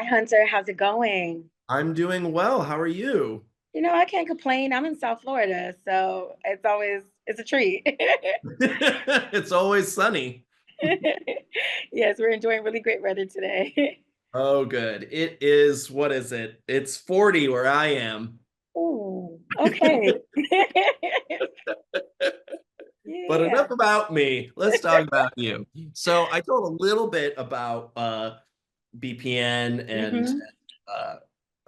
Hi, Hunter. How's it going? I'm doing well. How are you? I can't complain. I'm in South Florida, so it's a treat. It's always sunny. Yes, we're enjoying really great weather today. Oh, good. It is, what is it? It's 40 where I am. Ooh, okay. But Yeah. enough about me. Let's talk about you. So I told a little bit about BPN and hmm uh,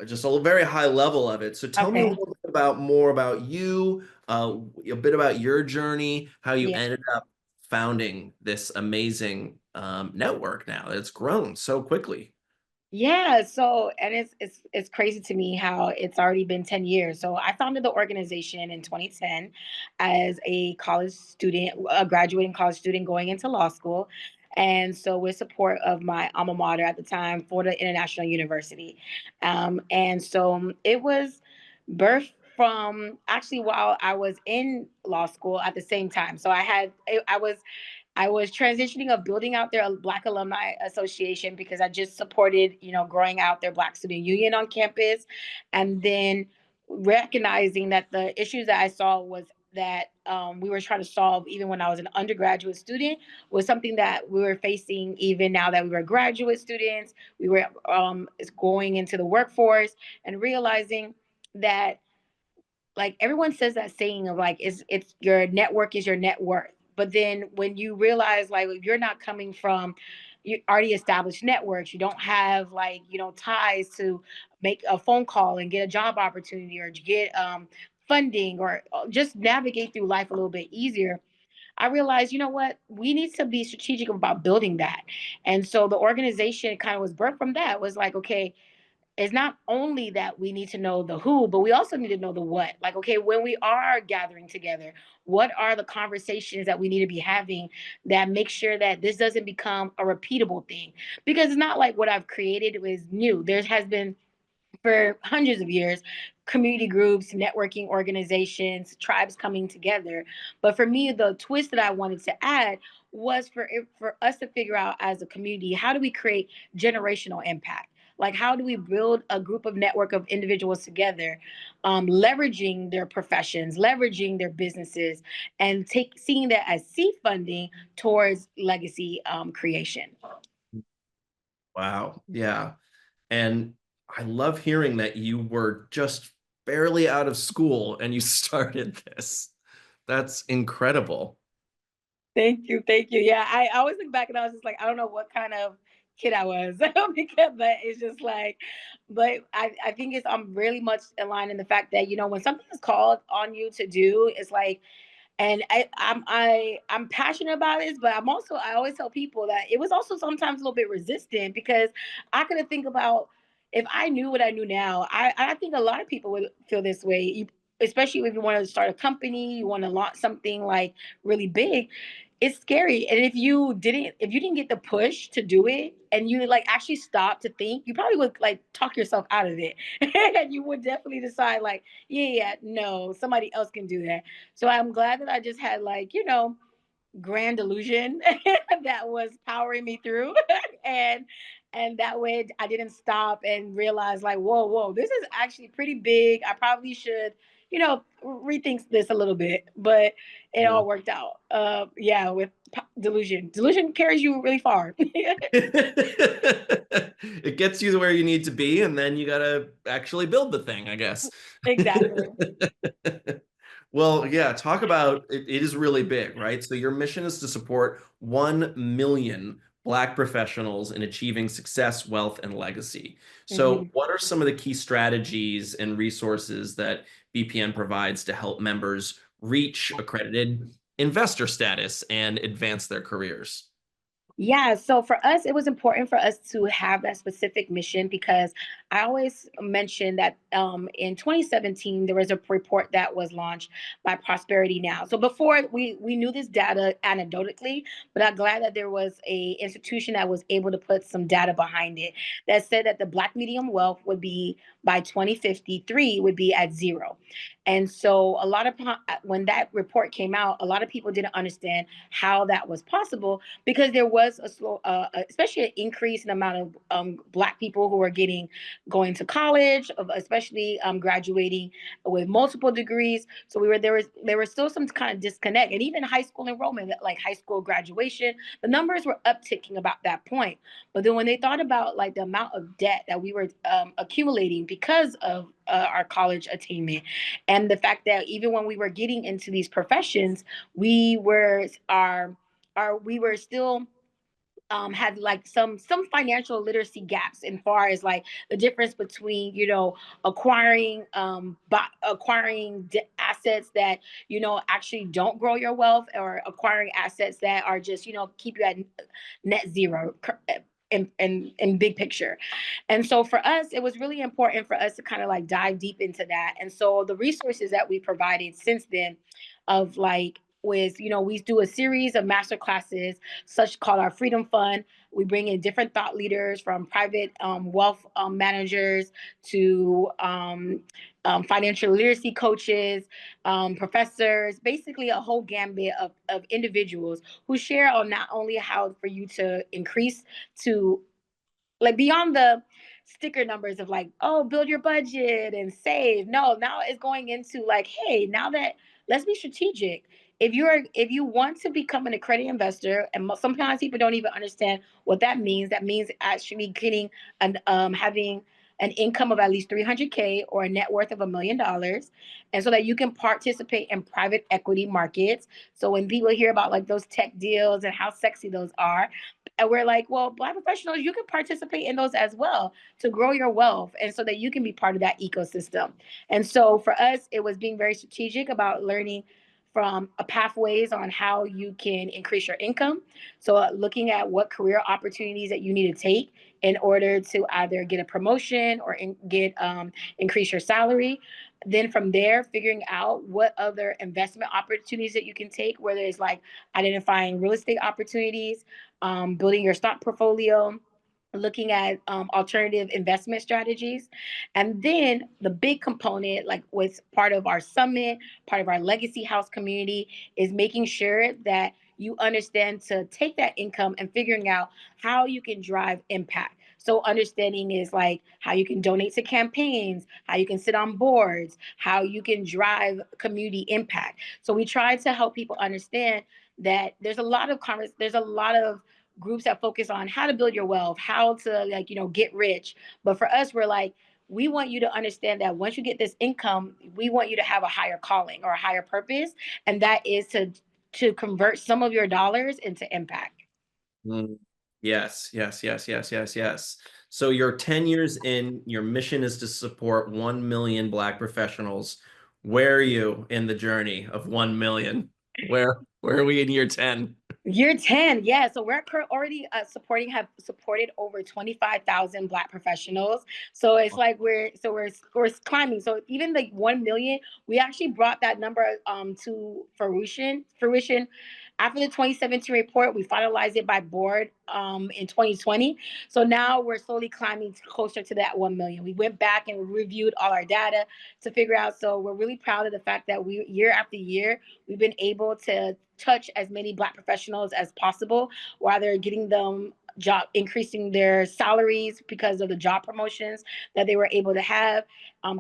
just a very high level of it. So tell me a Okay. little bit about more about you, a bit about your journey, how you Yeah. ended up founding this amazing network now. It's grown so quickly. Yeah, so and it's crazy to me how it's already been 10 years. So I founded the organization in 2010 as a college student, a graduating college student going into law school. And so with support of my alma mater at the time, Florida International University. And so it was birthed from actually while I was in law school at the same time. So I was transitioning of building out their Black Alumni Association because I just supported, growing out their Black Student Union on campus. And then recognizing that the issues that I saw was that we were trying to solve even when I was an undergraduate student was something that we were facing even now that we were graduate students. We were going into the workforce and realizing that like everyone says that saying of like it's your network is your net worth, but then when you realize like if you're not coming from you already established networks, you don't have like ties to make a phone call and get a job opportunity or to get funding or just navigate through life a little bit easier. I realized, you know what, we need to be strategic about building that. And so the organization kind of was birthed from that, was like, okay, it's not only that we need to know the who, but we also need to know the what. Like, okay, when we are gathering together, what are the conversations that we need to be having that make sure that this doesn't become a repeatable thing? Because it's not like what I've created was new. There has been for hundreds of years community groups, networking organizations, tribes coming together. But for me, the twist that I wanted to add was for us to figure out as a community, how do we create generational impact? Like, how do we build a group of network of individuals together, leveraging their professions, leveraging their businesses, and seeing that as seed funding towards legacy creation. Wow. Yeah. And I love hearing that you were just barely out of school and you started this. That's incredible. Thank you, thank you. Yeah, I always look back and I was just like, I don't know what kind of kid I was because, but it's just like, but I think I'm really much aligned in the fact that when something is called on you to do, it's like, and I'm passionate about this, but I always tell people that it was also sometimes a little bit resistant because I could think about if I knew what I knew now. I think a lot of people would feel this way. Especially if you want to start a company, you want to launch something like really big, it's scary. And if you didn't get the push to do it and you like actually stop to think, you probably would like talk yourself out of it. And you would definitely decide like, yeah, no, somebody else can do that. So I'm glad that I just had like, grand illusion that was powering me through. and and that way I didn't stop and realize like, whoa, this is actually pretty big. I probably should, rethink this a little bit, but it Yeah. all worked out. Yeah, with delusion. Delusion carries you really far. It gets you to where you need to be, and then you gotta actually build the thing, I guess. Exactly. Well, yeah, talk about it, it is really big, right? So your mission is to support 1 million Black professionals in achieving success, wealth, and legacy. So Mhm. what are some of the key strategies and resources that BPN provides to help members reach accredited investor status and advance their careers? Yeah, so for us, it was important for us to have that specific mission because I always mention that in 2017 there was a report that was launched by Prosperity Now. So before we knew this data anecdotally, but I'm glad that there was a institution that was able to put some data behind it that said that the Black medium wealth would be by 2053 would be at zero. And so a lot of when that report came out, a lot of people didn't understand how that was possible, because there was a slow, especially an increase in the amount of Black people who were going to college, especially graduating with multiple degrees. So there was still some kind of disconnect, and even high school enrollment, like high school graduation, the numbers were upticking about that point. But then when they thought about like the amount of debt that we were accumulating because of our college attainment, and the fact that even when we were getting into these professions, we were we were still had like some financial literacy gaps, in far as like the difference between acquiring assets that actually don't grow your wealth, or acquiring assets that are just keep you at net zero in big picture. And so for us, it was really important for us to kind of like dive deep into that. And so the resources that we provided since then, of like, with we do a series of master classes, such called our Freedom Fund. We bring in different thought leaders, from private wealth managers to financial literacy coaches, professors, basically a whole gambit of individuals who share on not only how for you to increase to, like, beyond the sticker numbers of like, oh, build your budget and save. No, now it's going into like, hey, now that, let's be strategic. If you want to become an accredited investor, and sometimes people don't even understand what that means. That means actually getting having an income of at least 300K, or a net worth of $1 million, and so that you can participate in private equity markets. So when people hear about like those tech deals and how sexy those are, and we're like, well, Black professionals, you can participate in those as well, to grow your wealth, and so that you can be part of that ecosystem. And so for us, it was being very strategic about learning from pathways on how you can increase your income. So looking at what career opportunities that you need to take in order to either get a promotion or increase your salary. Then from there, figuring out what other investment opportunities that you can take, whether it's like identifying real estate opportunities, building your stock portfolio, looking at alternative investment strategies. And then the big component, like with part of our summit, part of our legacy house community, is making sure that you understand to take that income and figuring out how you can drive impact. So understanding is like how you can donate to campaigns, how you can sit on boards, how you can drive community impact. So we try to help people understand that there's a lot of groups that focus on how to build your wealth, how to, like, get rich. But for us, we're like, we want you to understand that once you get this income, we want you to have a higher calling or a higher purpose, and that is to convert some of your dollars into impact. Mm. Yes, yes, yes, yes, yes, yes. So you're 10 years in, your mission is to support 1 million Black professionals. Where are you in the journey of 1 million? Where are we in year 10? Year 10, yeah. So we're already have supported over 25,000 Black professionals. So it's like we're climbing. So even the 1 million, we actually brought that number to fruition after the 2017 report. We finalized it by board in 2020. So now we're slowly climbing closer to that 1 million. We went back and reviewed all our data to figure out. So we're really proud of the fact that we, year after year, we've been able to touch as many Black professionals as possible, while they're getting them increasing their salaries because of the job promotions that they were able to have,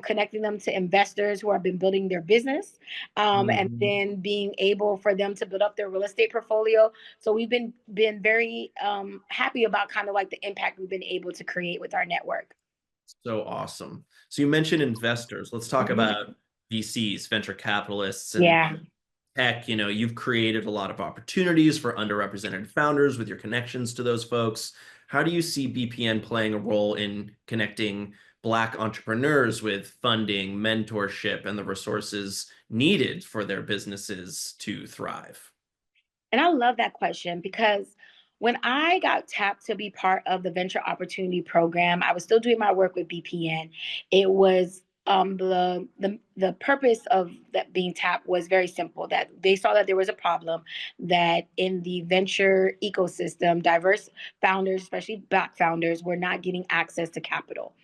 connecting them to investors who have been building their business, and Mhm. then being able for them to build up their real estate portfolio. So we've been very happy about kind of like the impact we've been able to create with our network. So awesome. So you mentioned investors. Let's talk Mhm. about VCs, venture capitalists, and Yeah. tech. You've created a lot of opportunities for underrepresented founders with your connections to those folks. How do you see BPN playing a role in connecting Black entrepreneurs with funding, mentorship, and the resources needed for their businesses to thrive? And I love that question, because when I got tapped to be part of the Venture Opportunity Program, I was still doing my work with BPN. It was the purpose of that being tapped was very simple. That they saw that there was a problem, that in the venture ecosystem, diverse founders, especially Black founders, were not getting access to capital.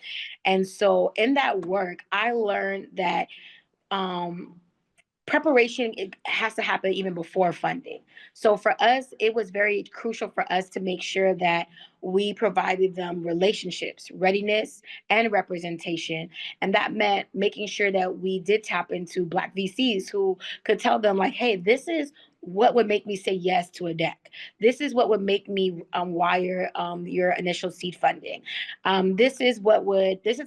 And so in that work, I learned that um, preparation, it has to happen even before funding. So for us, it was very crucial for us to make sure that we provided them relationships, readiness, and representation. And that meant making sure that we did tap into Black VCs who could tell them, like, hey, this is what would make me say yes to a deck. This is what would make me wire your initial seed funding. This is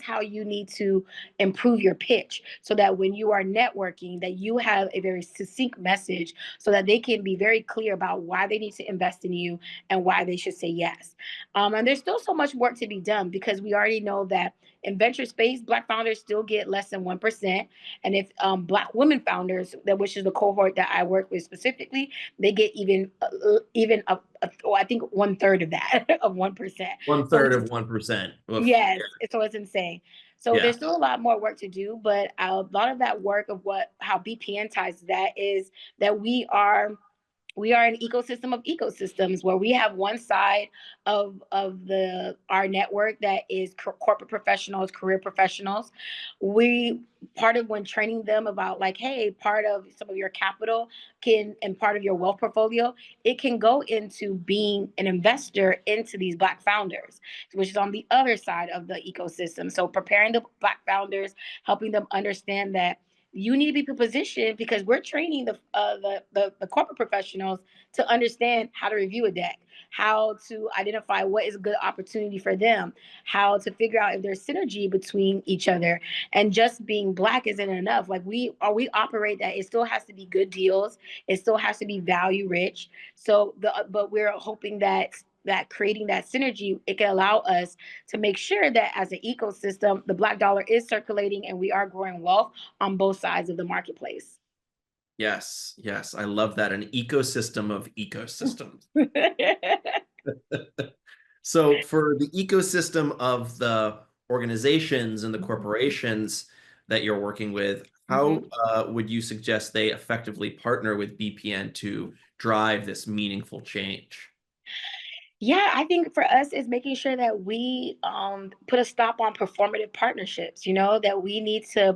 how you need to improve your pitch so that when you are networking, that you have a very succinct message so that they can be very clear about why they need to invest in you and why they should say yes. And there's still so much work to be done because we already know that in venture space, Black founders still get less than 1%. And if Black women founders, that which is the cohort that I work with specifically, they get I think 1/3 of that of 1%. One So third of 1%. Oof. yes, so it's insane. So Yeah. there's still a lot more work to do, but a lot of that work of how BPN ties to that is that we are an ecosystem of ecosystems where we have one side of the our network that is corporate professionals, career professionals. We part of when training them about, like, hey, part of some of your capital can and part of your wealth portfolio, it can go into being an investor into these Black founders, which is on the other side of the ecosystem. So preparing the Black founders, helping them understand that you need to be positioned because we're training the corporate professionals to understand how to review a deck, how to identify what is a good opportunity for them, how to figure out if there's synergy between each other. And just being Black isn't enough. Like we operate that it still has to be good deals, it still has to be value rich. But we're hoping that creating that synergy, it can allow us to make sure that as an ecosystem, the Black dollar is circulating and we are growing wealth on both sides of the marketplace. Yes. Yes. I love that. An ecosystem of ecosystems. So for the ecosystem of the organizations and the corporations that you're working with, how Mhm. would you suggest they effectively partner with BPN to drive this meaningful change? Yeah, I think for us is making sure that we put a stop on performative partnerships. That we need to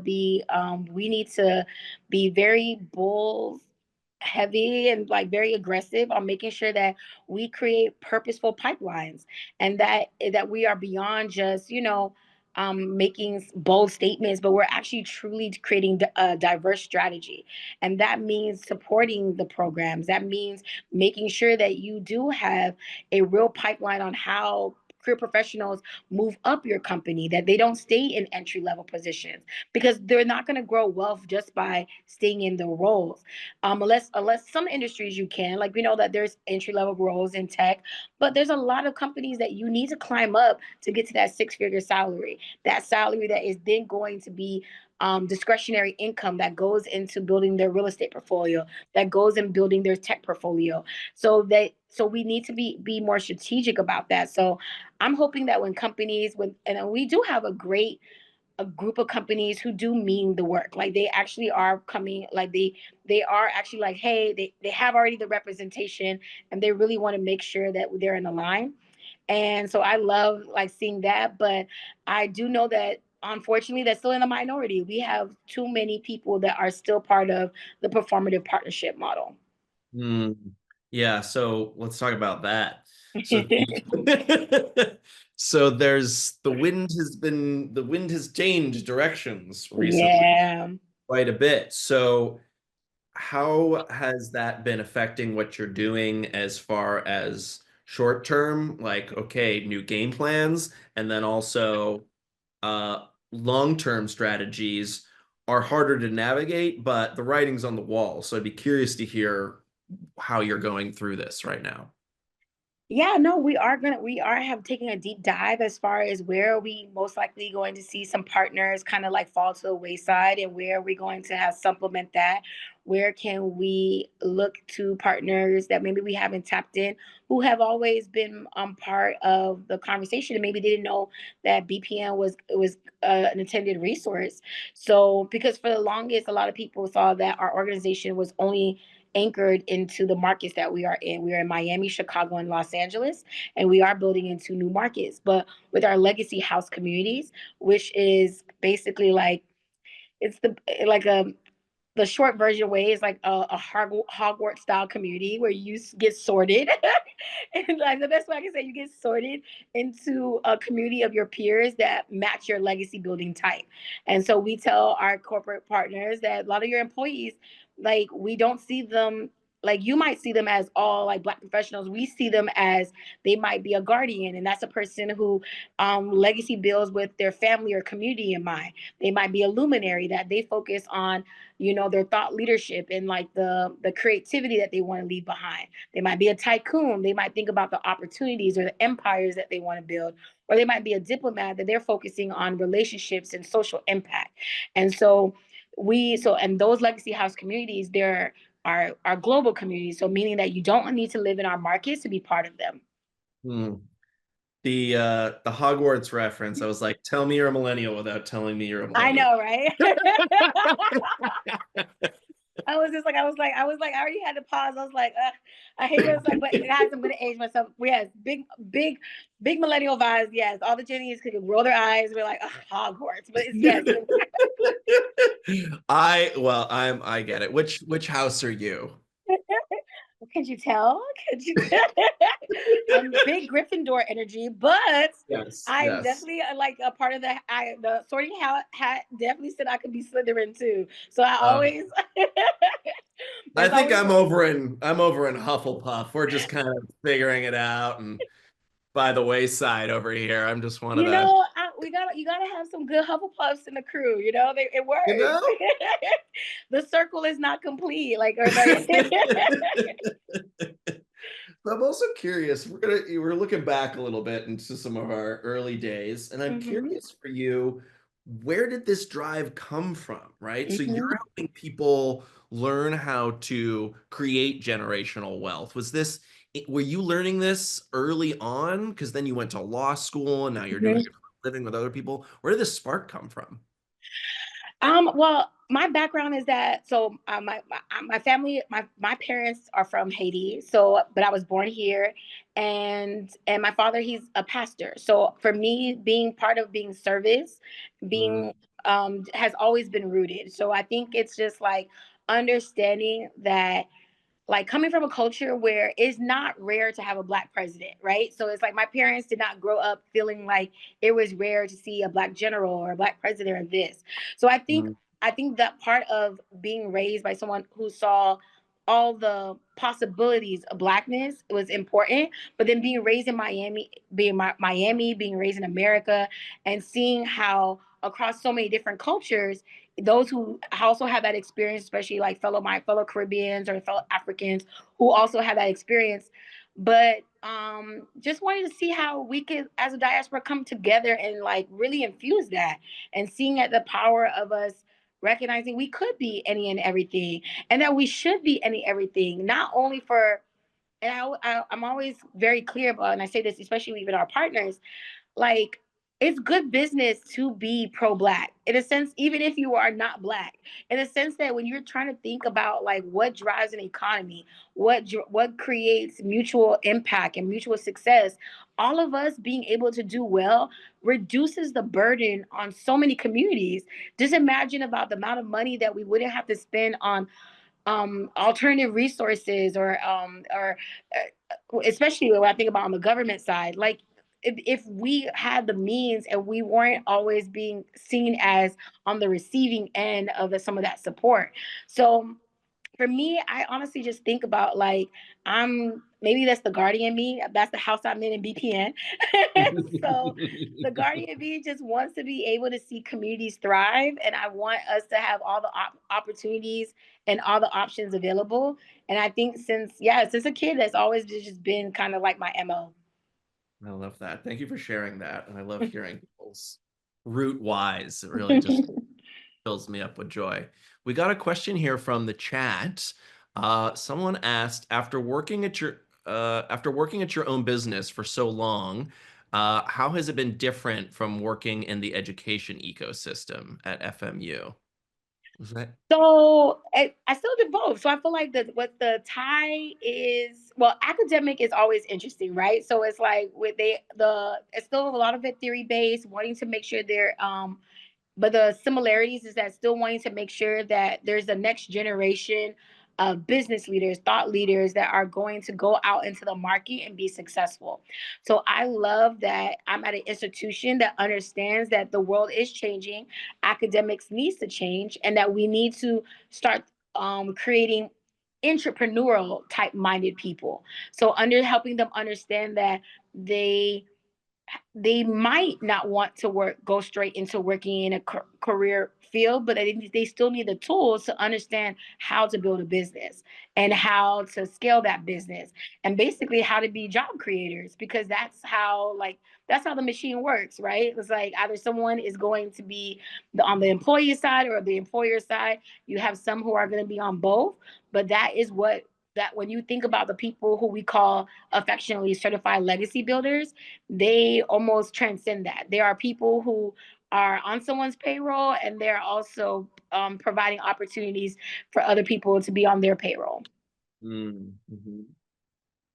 be very bull heavy and like very aggressive on making sure that we create purposeful pipelines and that we are beyond just making bold statements, but we're actually truly creating a diverse strategy. And that means supporting the programs. That means making sure that you do have a real pipeline on how career professionals move up your company, that they don't stay in entry level positions because they're not going to grow wealth just by staying in the roles. Unless some industries you can, like we know that there's entry level roles in tech, but there's a lot of companies that you need to climb up to get to that six-figure salary. That salary that is then going to be discretionary income that goes into building their real estate portfolio, that goes in building their tech portfolio. So we need to be more strategic about that. So I'm hoping that when companies when and we do have a group of companies who do mean the work, like they actually are coming, like they are actually like, hey, they have already the representation and they really want to make sure that they're in the line. And so I love like seeing that, but I do know that unfortunately that's still in the minority. We have too many people that are still part of the performative partnership model. Hmm. Yeah, so let's talk about that. So so the wind has changed directions recently Yeah. quite a bit. So how has that been affecting what you're doing as far as short term, like, okay, new game plans, and then also long-term strategies are harder to navigate, but the writing's on the wall. So I'd be curious to hear how you're going through this right now. Yeah, no, we are have taken a deep dive as far as where are we most likely going to see some partners kind of like fall to the wayside and where are we going to have supplement that. Where can we look to partners that maybe we haven't tapped in, who have always been part of the conversation and maybe didn't know that BPN was an intended resource. So because for the longest, a lot of people saw that our organization was only anchored into the markets that we are in. We are in Miami, Chicago, and Los Angeles, and we are building into new markets. But with our legacy house communities, which is basically like it's like the short version way is like a Hogwarts style community where you get sorted. And like the best way I can say, you get sorted into a community of your peers that match your legacy building type. And so we tell our corporate partners that a lot of your employees, like we don't see them, like you might see them as all like Black professionals. We see them as they might be a guardian, and that's a person who legacy builds with their family or community in mind. They might be a luminary that they focus on, you know, their thought leadership and like the creativity that they want to leave behind. They might be a tycoon. They might think about the opportunities or the empires that they want to build. Or they might be a diplomat that they're focusing on relationships and social impact. And so and those legacy house communities, they're our global communities. So meaning that you don't need to live in our markets to be part of them. Hmm. The Hogwarts reference, I was like, tell me you're a millennial without telling me you're a I millennial. know, right? I already had to pause. I was like, I hate when it's like, but guys, I'm gonna age myself. Yes, big millennial vibes. Yes, all the Jennies could roll their eyes. We're like, Hogwarts, but it's yes. I get it. Which house are you? Could you tell? Could you tell? I'm big Gryffindor energy, but Yes, I'm yes. definitely like a part of the sorting hat definitely said I could be Slytherin too. So I always I there's think always I'm over in Hufflepuff. We're just kind of figuring it out and by the wayside over here. I'm just one of you the, know you gotta have some good Hufflepuffs in the crew. You know it you works. know? The circle is not complete. Like or like So I'm also curious. We're looking back a little bit into some of our early days, and I'm hmm curious for you, where did this drive come from, right? So hmm you're helping people learn how to create generational wealth. Were you learning this early on? Because then you went to law school and now you're doing it for a living with other people. Where did this spark come from? Well, my background is that my family, my parents are from Haiti. So, but I was born here, and my father, he's a pastor. So for me, being part of being service, Mm, being has always been rooted. So I think it's just like understanding that like coming from a culture where it's not rare to have a Black president, right? So it's like my parents did not grow up feeling like it was rare to see a Black general or a Black president or this. So mm, I think that part of being raised by someone who saw all the possibilities of Blackness was important. But then being raised in Miami, Miami, being raised in America, and seeing how across so many different cultures, those who also have that experience, especially like my fellow Caribbeans or fellow Africans who also have that experience, but just wanted to see how we could, as a diaspora, come together and like really infuse that, and seeing at the power of us recognizing we could be any and everything, and that we should be any everything, not only for. And I'm always very clear about, and I say this especially even our partners, like it's good business to be pro-Black in a sense, even if you are not Black, in a sense that when you're trying to think about like what drives an economy, what creates mutual impact and mutual success, all of us being able to do well reduces the burden on so many communities. Just imagine about the amount of money that we wouldn't have to spend on alternative resources or especially when I think about on the government side, like if we had the means and we weren't always being seen as on the receiving end of some of that support. So for me, I honestly just think about like I'm maybe that's the guardian me. That's the house I'm in BPN. So the guardian me just wants to be able to see communities thrive, and I want us to have all the opportunities and all the options available. And I think since a kid, that's always just been kind of like my mo. I love that. Thank you for sharing that. And I love hearing people's root whys. It really just fills me up with joy. We got a question here from the chat. Someone asked, after working at your own business for so long, how has it been different from working in the education ecosystem at FMU? Was that? So I still did both. So I feel like what the tie is, well, academic is always interesting, right? So it's like with it's still a lot of it theory based, wanting to make sure they're but the similarities is that still wanting to make sure that there's a next generation of business leaders, thought leaders that are going to go out into the market and be successful. So I love that I'm at an institution that understands that the world is changing, academics needs to change, and that we need to start creating entrepreneurial type minded people. So under helping them understand that they they might not want to go straight into working in a career field, but they still need the tools to understand how to build a business and how to scale that business, and basically how to be job creators, because that's how the machine works, right? It's like either someone is going to be on the employee side or the employer side. You have some who are going to be on both, but that is what that when you think about the people who we call affectionately certified legacy builders, they almost transcend that. There are people who are on someone's payroll, and they're also providing opportunities for other people to be on their payroll. Mm-hmm.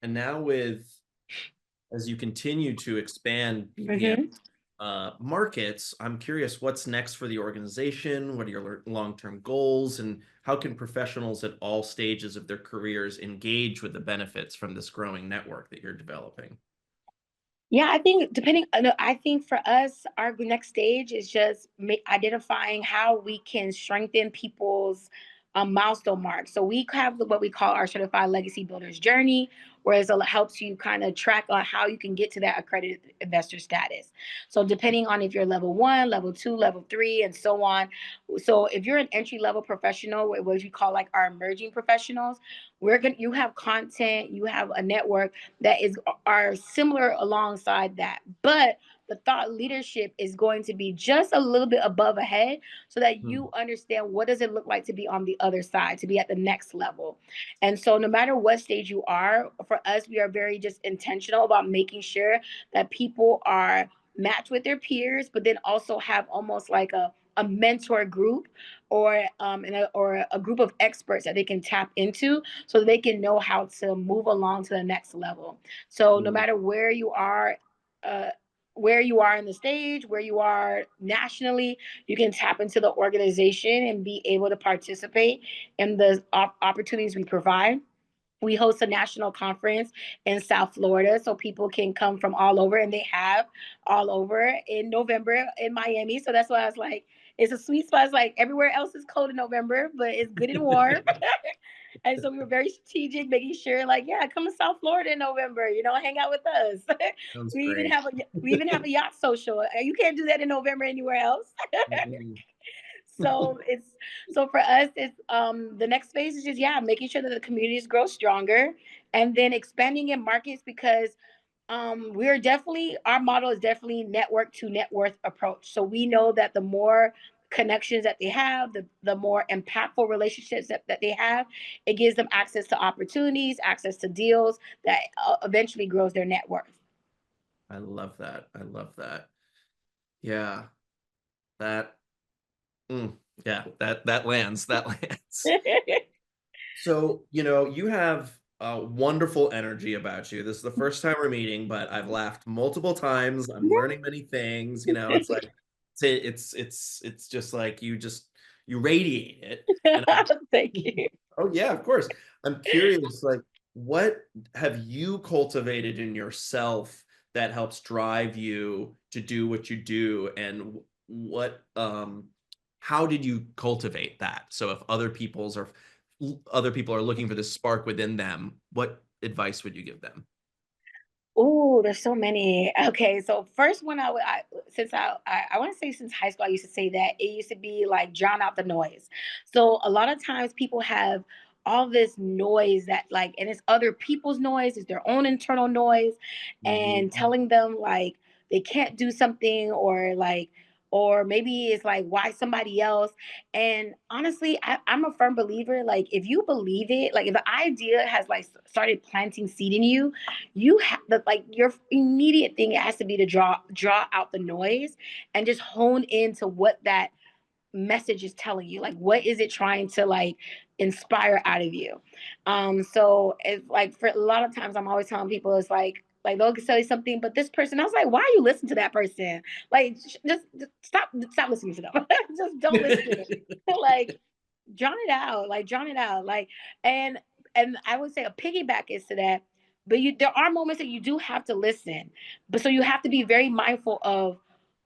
And now as you continue to expand BPM Mm-hmm. markets, I'm curious what's next for the organization? What are your long-term goals? And how can professionals at all stages of their careers engage with the benefits from this growing network that you're developing? Yeah, I think for us, our next stage is just identifying how we can strengthen people's milestone marks. So we have what we call our certified legacy builders journey, whereas it helps you kind of track on how you can get to that accredited investor status. So depending on if you're level 1, level 2, level 3, and so on. So if you're an entry level professional, what we call like our emerging professionals, you have content, you have a network that is are similar alongside that, but the thought leadership is going to be just a little bit above ahead, so that Hmm. you understand what does it look like to be on the other side, to be at the next level. And so no matter what stage you are, for us, we are very just intentional about making sure that people are matched with their peers, but then also have almost like a mentor group, or a group of experts that they can tap into, so they can know how to move along to the next level. So no Hmm. matter uh, where you are in the stage, where you are nationally, you can tap into the organization and be able to participate in the opportunities we provide. We host a national conference in South Florida, so people can come from all over, and they have all over in November in Miami. So that's why I was like, it's a sweet spot. It's like everywhere else is cold in November, but it's good and warm. And so we were very strategic, making sure, like, yeah, come to South Florida in November, hang out with us. Sounds we even great. have a we even have a yacht social. You can't do that in November anywhere else. Mhm. So for us, it's the next phase is just, yeah, making sure that the communities grow stronger, and then expanding in markets, because we're definitely our model is definitely network to net worth approach. So we know that the more connections that they have, the more impactful relationships that they have, it gives them access to opportunities, access to deals that eventually grows their net worth. I love that. I love that. Yeah, that, yeah, that lands. That lands. So, you have a wonderful energy about you. This is the first time we're meeting, but I've laughed multiple times. I'm learning many things. It's like it's just like you radiate it. And Thank you. oh yeah, of course. I'm curious, like, what have you cultivated in yourself that helps drive you to do what you do, and how did you cultivate that? So if other people are looking for this spark within them, what advice would you give them? Oh, there's so many. Okay, so first one since I want to say since high school I used to say that it used to be like drown out the noise. So a lot of times people have all this noise that like, and it's other people's noise, it's their own internal noise, and Mhm. telling them like they can't do something, or maybe it's like why somebody else. And honestly, I'm a firm believer, like if you believe it, like if the idea has like started planting seed in you, you have the like your immediate thing, it has to be to draw out the noise and just hone into what that message is telling you, like what is it trying to like inspire out of you. So it's like for a lot of times I'm always telling people, it's like Like they'll say something, but this person, I was like, why are you listening to that person? Like, just stop listening to them. Just don't listen. Like, drown it out. Like, drown it out. Like, and and I would say a piggyback is to that. But there are moments that you do have to listen. But so you have to be very mindful of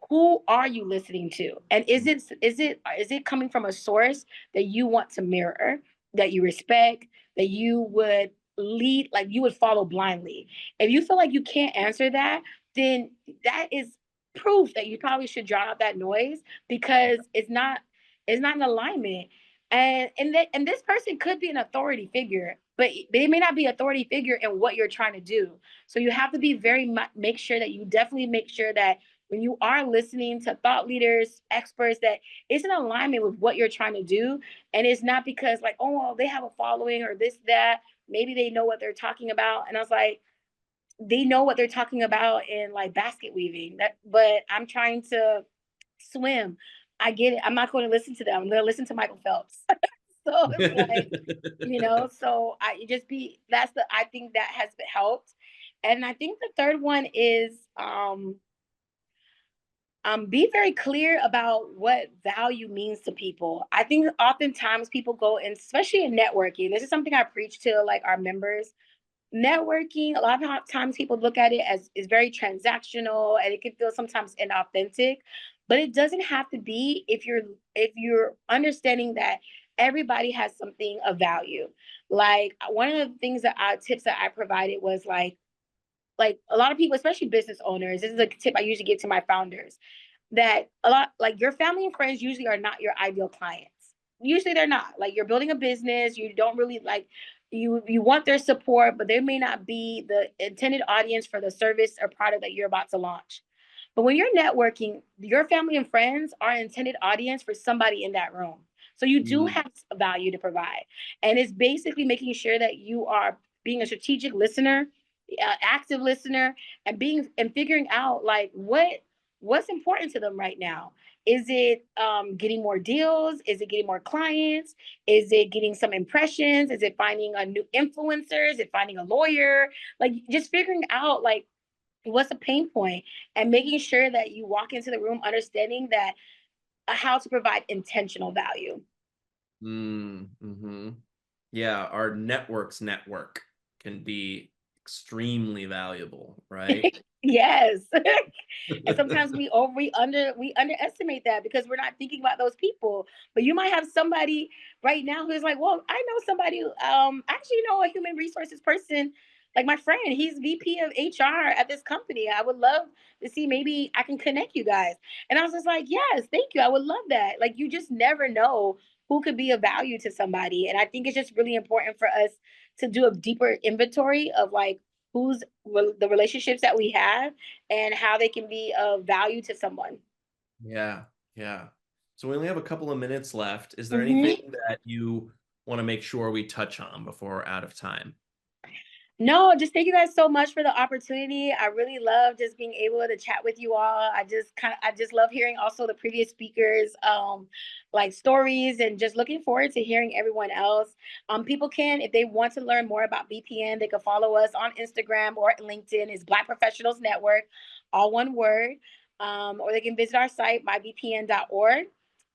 who are you listening to, and is it coming from a source that you want to mirror, that you respect, that you would lead, like you would follow blindly. If you feel like you can't answer that, then that is proof that you probably should drown out that noise, because it's not in alignment. And this person could be an authority figure, but they may not be authority figure in what you're trying to do. So you have to be make sure that you definitely make sure that when you are listening to thought leaders, experts, that it's in alignment with what you're trying to do. And it's not because, like, oh, well, they have a following or this, that. Maybe they know what they're talking about. And I was like, they know what they're talking about in like basket weaving. But I'm trying to swim. I get it. I'm not going to listen to them. I'm going to listen to Michael Phelps. So it's like, so I just be that's the I think that has helped. And I think the third one is be very clear about what value means to people. I think oftentimes people go, and especially in networking, this is something I preach to like our members. Networking, a lot of times people look at it as is very transactional, and it can feel sometimes inauthentic, but it doesn't have to be if you're understanding that everybody has something of value. Like one of the things that I tips that I provided was like a lot of people, especially business owners, this is a tip I usually give to my founders, that a lot like your family and friends usually are not your ideal clients. Usually they're not. Like you're building a business, you don't really like you want their support, but they may not be the intended audience for the service or product that you're about to launch. But when you're networking, your family and friends are intended audience for somebody in that room. So you do Mm, have value to provide. And it's basically making sure that you are being a strategic listener, active listener, and figuring out like what's important to them right now. Is it getting more deals? Is it getting more clients? Is it getting some impressions? Is it finding a new influencer? Is it finding a lawyer? Like just figuring out like what's the pain point, and making sure that you walk into the room understanding that how to provide intentional value. mm-hmm. Yeah, our network can be extremely valuable, right? Yes. And sometimes we underestimate that because we're not thinking about those people. But you might have somebody right now who's like, well, I know somebody, actually know a human resources person, like my friend, he's VP of HR at this company. I would love to see, maybe I can connect you guys. And I was just like, yes, thank you, I would love that. Like you just never know who could be of value to somebody. And I think it's just really important for us to do a deeper inventory of like the relationships that we have and how they can be of value to someone. Yeah, yeah. So we only have a couple of minutes left. Is there Mhm. anything that you want to make sure we touch on before we're out of time? No, just thank you guys so much for the opportunity. I really love just being able to chat with you all. I just love hearing also the previous speakers like stories, and just looking forward to hearing everyone else. People can, if they want to learn more about BPN, they can follow us on Instagram or LinkedIn. It's Black Professionals Network, all one word. Or they can visit our site mybpn.org.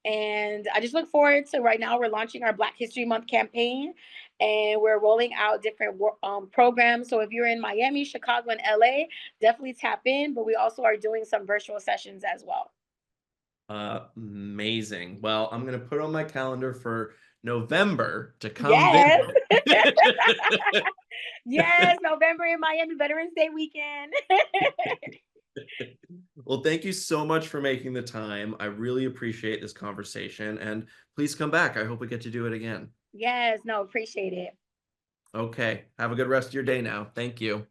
And I just look forward to, right now we're launching our Black History Month campaign, and we're rolling out different programs. So if you're in Miami, Chicago, and LA, definitely tap in. But we also are doing some virtual sessions as well. Amazing. Well, I'm going to put on my calendar for November to come Yes. visit. Yes, November in Miami, Veterans Day weekend. Well, thank you so much for making the time. I really appreciate this conversation, and please come back. I hope we get to do it again. Yes, no, appreciate it. Okay. Have a good rest of your day now. Thank you.